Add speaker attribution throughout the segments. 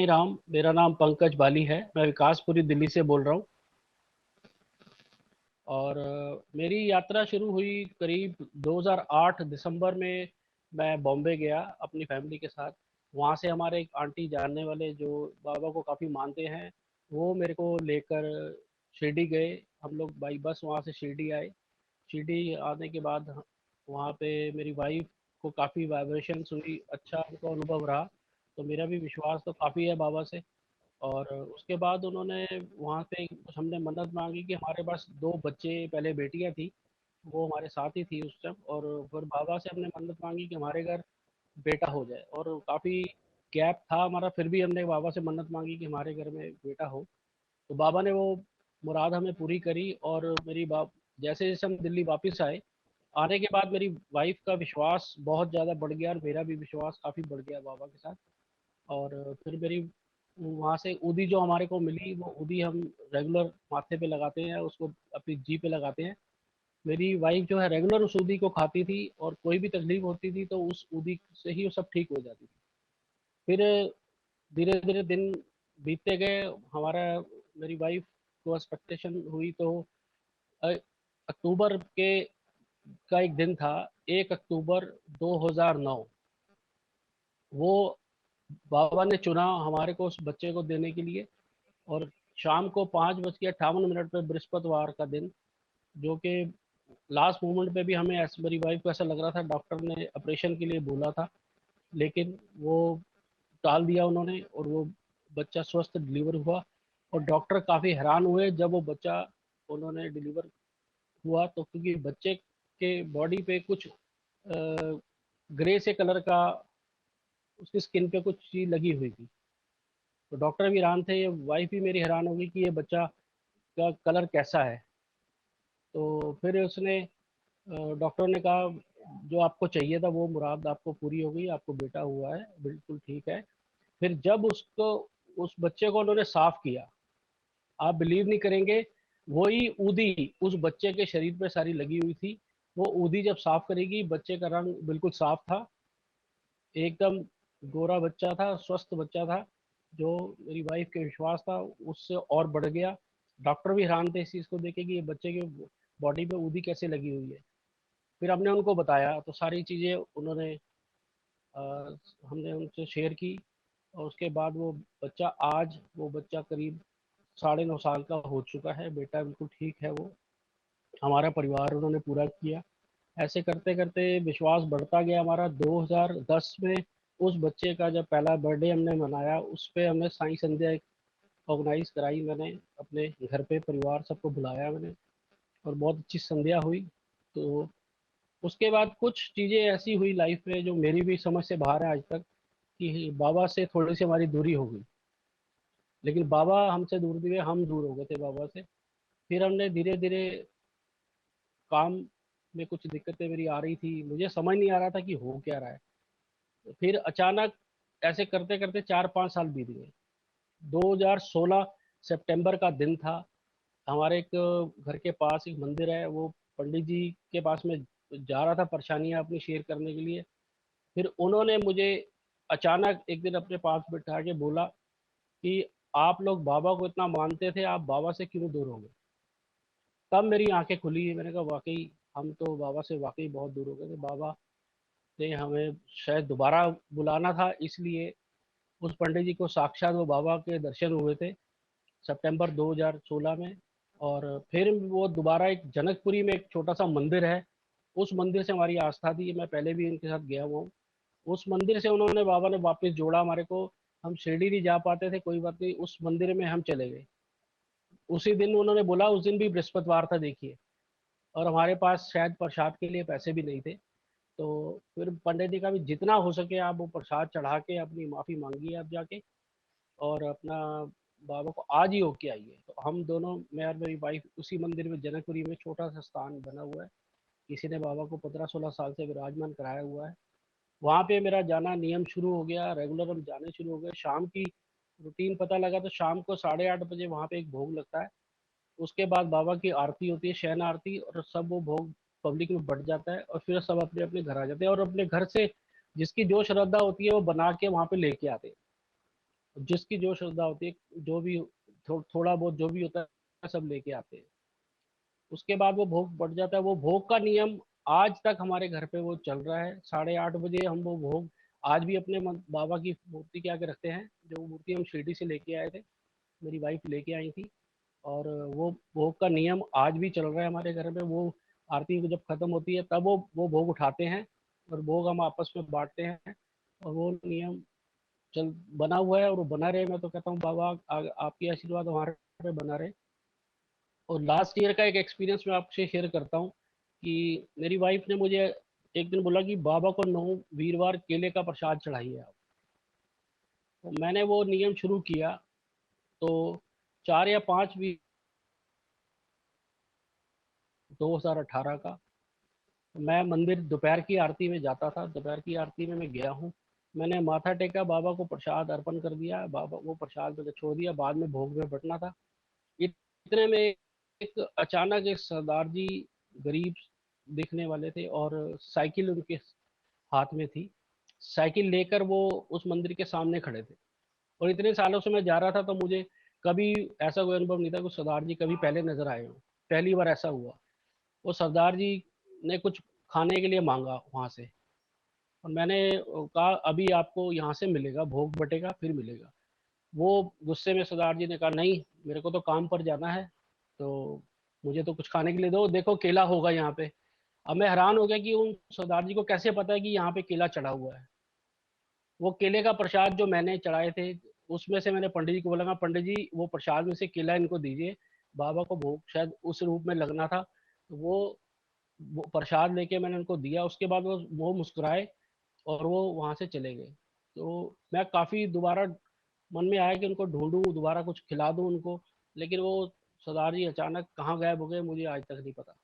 Speaker 1: साईं राम। मेरा नाम पंकज बाली है। मैं विकासपुरी दिल्ली से बोल रहा हूँ। और मेरी यात्रा शुरू हुई करीब 2008 दिसंबर में। मैं बॉम्बे गया अपनी फैमिली के साथ। वहाँ से हमारे एक आंटी जानने वाले जो बाबा को काफ़ी मानते हैं, वो मेरे को लेकर शिरडी गए। हम लोग बाई बस वहाँ से शिरडी आए। शिरडी आने के बाद वहाँ पे मेरी वाइफ को काफ़ी वाइब्रेशंस हुई, अच्छा उनको अनुभव रहा। तो मेरा भी विश्वास तो काफ़ी है बाबा से। और उसके बाद उन्होंने वहाँ पे कुछ हमने मन्नत मांगी कि हमारे पास दो बच्चे, पहले बेटियाँ थी, वो हमारे साथ ही थी उस टाइम। और फिर बाबा से हमने मन्नत मांगी कि हमारे घर बेटा हो जाए। और काफ़ी गैप था हमारा, फिर भी हमने बाबा से मन्नत मांगी कि हमारे घर में बेटा हो। तो बाबा ने वो मुराद हमें पूरी करी। और मेरी बाप जैसे जैसे हम दिल्ली वापस आए, आने के बाद मेरी वाइफ का विश्वास बहुत ज़्यादा बढ़ गया और मेरा भी विश्वास काफ़ी बढ़ गया बाबा के साथ। और फिर मेरी वहाँ से ऊदी जो हमारे को मिली, वो ऊदी हम रेगुलर माथे पे लगाते हैं, उसको अपनी जी पे लगाते हैं। मेरी वाइफ जो है रेगुलर उस ऊदी को खाती थी, और कोई भी तकलीफ होती थी तो उस ऊदी से ही वो सब ठीक हो जाती थी। फिर धीरे धीरे दिन बीतते गए। हमारा मेरी वाइफ को एक्सपेक्टेशन हुई। तो अ, अक्टूबर के का एक दिन था, 1 अक्टूबर 2009। वो बाबा ने चुना हमारे को उस बच्चे को देने के लिए। और शाम को 5:58 पे बृहस्पतिवार का दिन, जो कि लास्ट मोमेंट पे भी हमें मेरी वाइफ को ऐसा लग रहा था डॉक्टर ने ऑपरेशन के लिए बोला था, लेकिन वो टाल दिया उन्होंने। और वो बच्चा स्वस्थ डिलीवर हुआ। और डॉक्टर काफ़ी हैरान हुए जब वो बच्चा उन्होंने डिलीवर हुआ। तो क्योंकि बच्चे के बॉडी पे कुछ ग्रे से कलर का, उसकी स्किन पे कुछ चीज़ लगी हुई थी। तो डॉक्टर भी हैरान थे, ये वाइफ भी मेरी हैरान हो गई कि ये बच्चा का कलर कैसा है। तो फिर उसने डॉक्टर ने कहा जो आपको चाहिए था वो मुराद आपको पूरी हो गई, आपको बेटा हुआ है, बिल्कुल ठीक है। फिर जब उसको, उस बच्चे को उन्होंने साफ किया, आप बिलीव नहीं करेंगे, वही ऊदी उस बच्चे के शरीर पे सारी लगी हुई थी। वो ऊदी जब साफ करेगी, बच्चे का रंग बिल्कुल साफ था, एकदम गोरा बच्चा था, स्वस्थ बच्चा था। जो मेरी वाइफ के विश्वास था उससे और बढ़ गया। डॉक्टर भी हैरान थे इस चीज़ को देखे कि ये बच्चे के बॉडी पे ऊदी कैसे लगी हुई है। फिर हमने उनको बताया तो सारी चीज़ें उन्होंने अ, हमने उनसे शेयर की। और उसके बाद वो बच्चा करीब 9.5 साल का हो चुका है, बेटा बिल्कुल ठीक है। वो हमारा परिवार उन्होंने पूरा किया। ऐसे करते करते विश्वास बढ़ता गया हमारा। 2010 में उस बच्चे का जब पहला बर्थडे हमने मनाया, उस पे हमने साई संध्या ऑर्गेनाइज कराई। मैंने अपने घर पे परिवार सबको बुलाया मैंने, और बहुत अच्छी संध्या हुई। तो उसके बाद कुछ चीज़ें ऐसी हुई लाइफ में जो मेरी भी समझ से बाहर है आज तक, कि बाबा से थोड़ी सी हमारी दूरी हो गई। लेकिन बाबा हमसे दूर नहीं हुए, हम दूर हो गए थे बाबा से। फिर हमने धीरे धीरे, काम में कुछ दिक्कतें मेरी आ रही थी, मुझे समझ नहीं आ रहा था कि हो क्या रहा है। तो फिर अचानक ऐसे करते करते 4-5 साल बीत गए। 2016 सितंबर का दिन था। हमारे एक घर के पास एक मंदिर है, वो पंडित जी के पास में जा रहा था परेशानियां अपनी शेयर करने के लिए। फिर उन्होंने मुझे अचानक एक दिन अपने पास बिठा के बोला कि आप लोग बाबा को इतना मानते थे, आप बाबा से क्यों दूर हो गए। तब मेरी आंखें खुली। मैंने कहा वाकई हम तो बाबा से वाकई बहुत दूर हो गए थे। बाबा ने हमें शायद दोबारा बुलाना था, इसलिए उस पंडित जी को साक्षात वो बाबा के दर्शन हुए थे सितंबर 2016 में। और फिर वो दोबारा एक जनकपुरी में एक छोटा सा मंदिर है, उस मंदिर से हमारी आस्था थी। मैं पहले भी इनके साथ गया हुआ हूँ। उस मंदिर से उन्होंने, बाबा ने वापस जोड़ा हमारे को। हम शिरडी नहीं जा पाते थे, कोई बात नहीं, उस मंदिर में हम चले गए। उसी दिन उन्होंने बोला, उस दिन भी बृहस्पतिवार था देखिए, और हमारे पास शायद प्रसाद के लिए पैसे भी नहीं थे। तो फिर पंडित जी का भी जितना हो सके आप वो प्रसाद चढ़ा के अपनी माफ़ी मांगिए आप जाके, और अपना बाबा को आज ही होके आइए। तो हम दोनों, मैं और मेरी वाइफ, उसी मंदिर में जनकपुरी में छोटा सा स्थान बना हुआ है, किसी ने बाबा को 15-16 साल से विराजमान कराया हुआ है। वहाँ पे मेरा जाना नियम शुरू हो गया, रेगुलर हम जाने शुरू हो गए। शाम की रूटीन पता लगा तो शाम को 8:30 बजे वहाँ पे एक भोग लगता है। उसके बाद बाबा की आरती होती है, शयन आरती, और सब वो भोग पब्लिक में बट जाता है। और फिर सब अपने अपने घर आ जाते हैं, और अपने घर से जिसकी जो श्रद्धा होती है वो बना के वहाँ पे लेके आते हैं। जिसकी जो श्रद्धा होती है, जो भी थोड़ा बहुत जो भी होता है सब लेके आते हैं। उसके बाद वो भोग बढ़ जाता है। वो भोग का नियम आज तक हमारे घर पे वो चल रहा है। 8:30 बजे हम वो भोग आज भी अपने बाबा की मूर्ति के आगे रखते हैं। जो मूर्ति हम शिरडी से लेके आए थे, मेरी वाइफ लेके आई थी। और वो भोग का नियम आज भी चल रहा है हमारे घर में। वो आरती जब खत्म होती है तब वो भोग उठाते हैं और भोग हम आपस में बांटते हैं। और वो नियम चल बना हुआ है और वो बना रहे। मैं तो कहता हूँ बाबा आपकी आशीर्वाद हमारे पे बना रहे। और लास्ट ईयर का एक एक्सपीरियंस मैं आपसे शेयर करता हूँ कि मेरी वाइफ ने मुझे एक दिन बोला कि बाबा को 9 वीरवार केले का प्रसाद चढ़ाइए आप। तो मैंने वो नियम शुरू किया। तो 4 या 5 2018 का मैं मंदिर दोपहर की आरती में जाता था। दोपहर की आरती में मैं गया हूँ। मैंने माथा टेका, बाबा को प्रसाद अर्पण कर दिया। बाबा वो प्रसाद मैंने छोड़ दिया, बाद में भोग में बटना था। इतने में एक अचानक एक सरदार जी, गरीब दिखने वाले थे और साइकिल उनके हाथ में थी। साइकिल लेकर वो उस मंदिर के सामने खड़े थे। और इतने सालों से मैं जा रहा था तो मुझे कभी ऐसा कोई अनुभव नहीं था कि सरदार जी कभी पहले नजर आए हो। पहली बार ऐसा हुआ। वो सरदार जी ने कुछ खाने के लिए मांगा वहां से। और मैंने कहा अभी आपको यहाँ से मिलेगा, भोग बटेगा फिर मिलेगा। वो गुस्से में सरदार जी ने कहा नहीं, मेरे को तो काम पर जाना है, तो मुझे तो कुछ खाने के लिए दो, देखो केला होगा यहाँ पे। अब मैं हैरान हो गया कि उन सरदार जी को कैसे पता है कि यहाँ पे केला चढ़ा हुआ है। वो केले का प्रसाद जो मैंने चढ़ाए थे, उसमें से मैंने पंडित जी को बोला, पंडित जी वो प्रसाद में से केला इनको दीजिए, बाबा को भोग शायद उस रूप में लगना था। तो वो प्रसाद लेके मैंने उनको दिया। उसके बाद वो मुस्कुराए और वो वहां से चले गए। तो मैं काफी दोबारा मन में आया कि उनको ढूंढूं, दोबारा कुछ खिला दूं उनको। लेकिन वो सरदार जी अचानक कहाँ गायब हो गए, मुझे आज तक नहीं पता।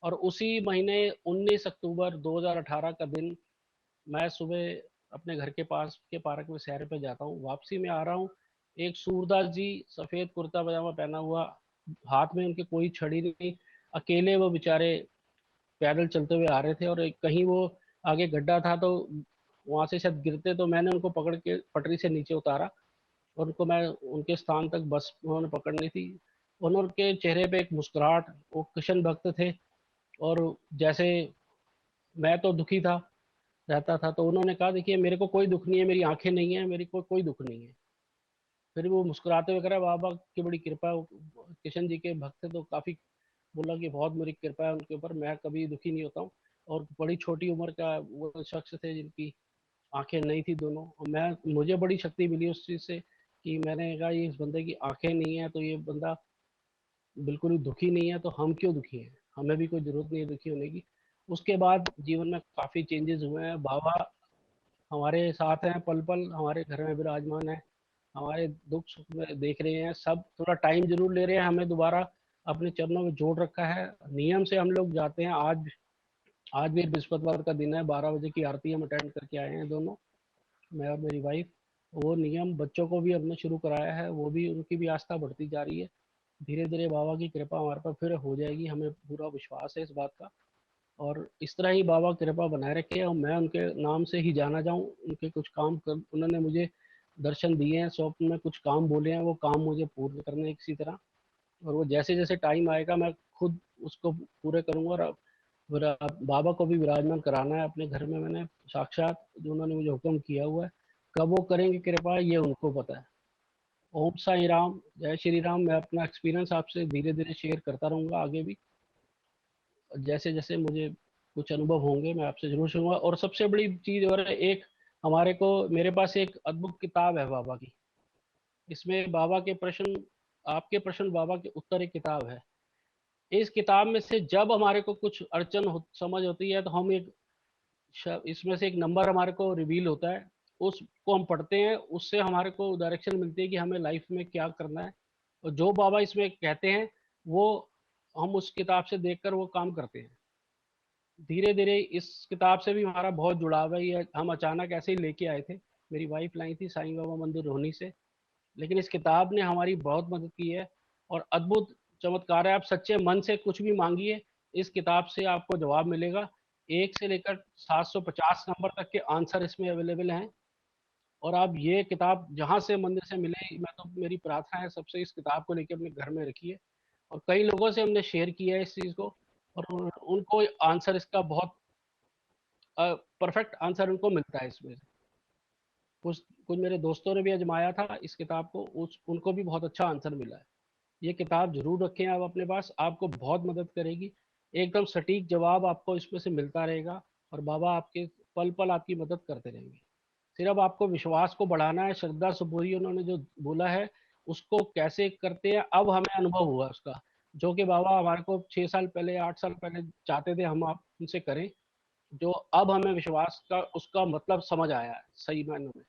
Speaker 1: और उसी महीने 19 अक्टूबर 2018 का दिन मैं सुबह अपने घर के पास के पार्क में सैर पे जाता हूँ। वापसी में आ रहा हूँ, एक सूरदास जी सफेद कुर्ता पजामा पहना हुआ, हाथ में उनके कोई छड़ी नहीं, अकेले वो बेचारे पैदल चलते हुए आ रहे थे। और कहीं वो आगे गड्ढा था तो वहां से शायद गिरते, तो मैंने उनको पकड़ के पटरी से नीचे उतारा और उनको मैं उनके स्थान तक बस उन्होंने पकड़नी थी। उनके चेहरे पे एक मुस्कुराहट, वो कृष्ण भक्त थे। और जैसे मैं तो दुखी था रहता था, तो उन्होंने कहा देखिए मेरे को कोई दुख नहीं है, मेरी आंखें नहीं है, मेरी कोई दुख नहीं है। फिर वो मुस्कुराते हुए कह रहा बाबा की बड़ी कृपा है। किशन जी के भक्त थे तो काफी बोला कि बहुत मेरी कृपा है उनके ऊपर, मैं कभी दुखी नहीं होता हूँ। और बड़ी छोटी उम्र का वो शख्स थे जिनकी आंखें नहीं थी दोनों। और मैं मुझे बड़ी शक्ति मिली उस चीज से कि मैंने कहा ये इस बंदे की आंखें नहीं है तो ये बंदा बिल्कुल भी दुखी नहीं है, तो हम क्यों दुखी हैं, हमें भी कोई जरूरत नहीं है दुखी होने की। उसके बाद जीवन में काफी चेंजेस हुए हैं। बाबा हमारे साथ हैं, पल पल हमारे घर में विराजमान है, हमारे दुख सुख में देख रहे हैं सब। थोड़ा टाइम जरूर ले रहे हैं, हमें दोबारा अपने चरणों में जोड़ रखा है। नियम से हम लोग जाते हैं। आज भी बृहस्पतिवार का दिन है, 12 बजे की आरती हम अटेंड करके आए हैं दोनों, मैं और मेरी वाइफ। वो नियम बच्चों को भी हमने शुरू कराया है, वो भी उनकी भी आस्था बढ़ती जा रही है। धीरे धीरे बाबा की कृपा हमारे पर फिर हो जाएगी, हमें पूरा विश्वास है इस बात का। और इस तरह ही बाबा कृपा बनाए रखे और मैं उनके नाम से ही जाना जाऊं। उनके कुछ काम कर उन्होंने मुझे दर्शन दिए हैं, स्वप्न में कुछ काम बोले हैं, वो काम मुझे पूर्ण करने हैं किसी तरह। और वो जैसे जैसे टाइम आएगा मैं खुद उसको पूरे करूंगा। और बाबा को भी विराजमान कराना है अपने घर में। मैंने साक्षात जो उन्होंने मुझे हुक्म किया हुआ है, कब वो करेंगे कृपा ये उनको पता है। ओम साई राम, जय श्री राम। मैं अपना एक्सपीरियंस आपसे धीरे धीरे शेयर करता रहूंगा आगे भी। जैसे जैसे मुझे कुछ अनुभव होंगे मैं आपसे जरूर सुनूंगा। और सबसे बड़ी चीज और है, एक हमारे को मेरे पास एक अद्भुत किताब है बाबा की। इसमें बाबा के प्रश्न, आपके प्रश्न बाबा के उत्तर, एक किताब है। इस किताब में से जब हमारे को कुछ अड़चन समझ होती है तो हम एक इसमें से एक नंबर हमारे को रिवील होता है, उसको हम पढ़ते हैं, उससे हमारे को डायरेक्शन मिलती है कि हमें लाइफ में क्या करना है। और जो बाबा इसमें कहते हैं वो हम उस किताब से देखकर वो काम करते हैं। धीरे धीरे इस किताब से भी हमारा बहुत जुड़ाव है। ये हम अचानक ऐसे ही लेके आए थे, मेरी वाइफ लाई थी साईं बाबा मंदिर रोहनी से। लेकिन इस किताब ने हमारी बहुत मदद की है। और अद्भुत चमत्कार है, आप सच्चे मन से कुछ भी मांगिए, इस किताब से आपको जवाब मिलेगा। 1 से लेकर 750 नंबर तक के आंसर इसमें अवेलेबल हैं। और आप ये किताब जहाँ से मंदिर से मिले, मैं तो मेरी प्रार्थना है सबसे, इस किताब को लेके अपने घर में रखिए। और कई लोगों से हमने शेयर किया है इस चीज़ को, और उनको आंसर इसका बहुत परफेक्ट आंसर उनको मिलता है इसमें से। कुछ कुछ मेरे दोस्तों ने भी आजमाया था इस किताब को, उनको भी बहुत अच्छा आंसर मिला है। ये किताब जरूर रखें आप अपने पास, आपको बहुत मदद करेगी। एकदम सटीक जवाब आपको इसमें से मिलता रहेगा, और बाबा आपके पल पल आपकी मदद करते रहेंगे। सिर्फ आपको विश्वास को बढ़ाना है। श्रद्धा सुपूरी उन्होंने जो बोला है, उसको कैसे करते हैं अब हमें अनुभव हुआ उसका, जो कि बाबा हमारे को 6 साल पहले 8 साल पहले चाहते थे हम आप उनसे करें, जो अब हमें विश्वास का उसका मतलब समझ आया है सही मायनों में।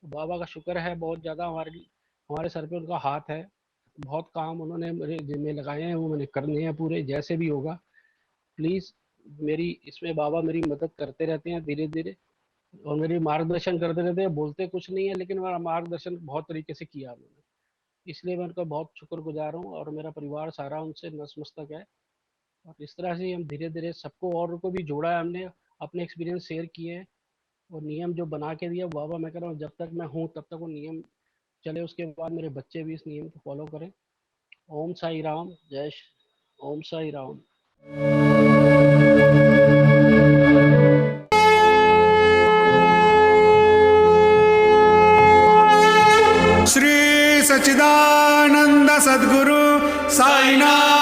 Speaker 1: बाबा का शुक्र है बहुत ज़्यादा, हमारे सर पे उनका हाथ है। बहुत काम उन्होंने मेरे जिम्मे लगाए हैं, वो मैंने करने हैं पूरे, जैसे भी होगा। प्लीज़ मेरी इसमें बाबा मेरी मदद करते रहते हैं धीरे धीरे, और मेरी मार्गदर्शन करते रहते हैं। बोलते कुछ नहीं है, लेकिन मेरा मार्गदर्शन बहुत तरीके से किया उन्होंने, इसलिए मैं उनका बहुत शुक्रगुजार हूँ। और मेरा परिवार सारा उनसे नतमस्तक है। और इस तरह से हम धीरे धीरे सबको और को भी जोड़ा है हमने, अपने एक्सपीरियंस शेयर किए हैं, और नियम जो बना के दिया बाबा, मैं कह रहा हूँ जब तक मैं हूँ तब तक वो नियम चले, उसके बाद मेरे बच्चे भी इस नियम को फॉलो करें। ओम साई राम, ओम साई राम।
Speaker 2: श्री सच्चिदानंद सद्गुरु साईनाथ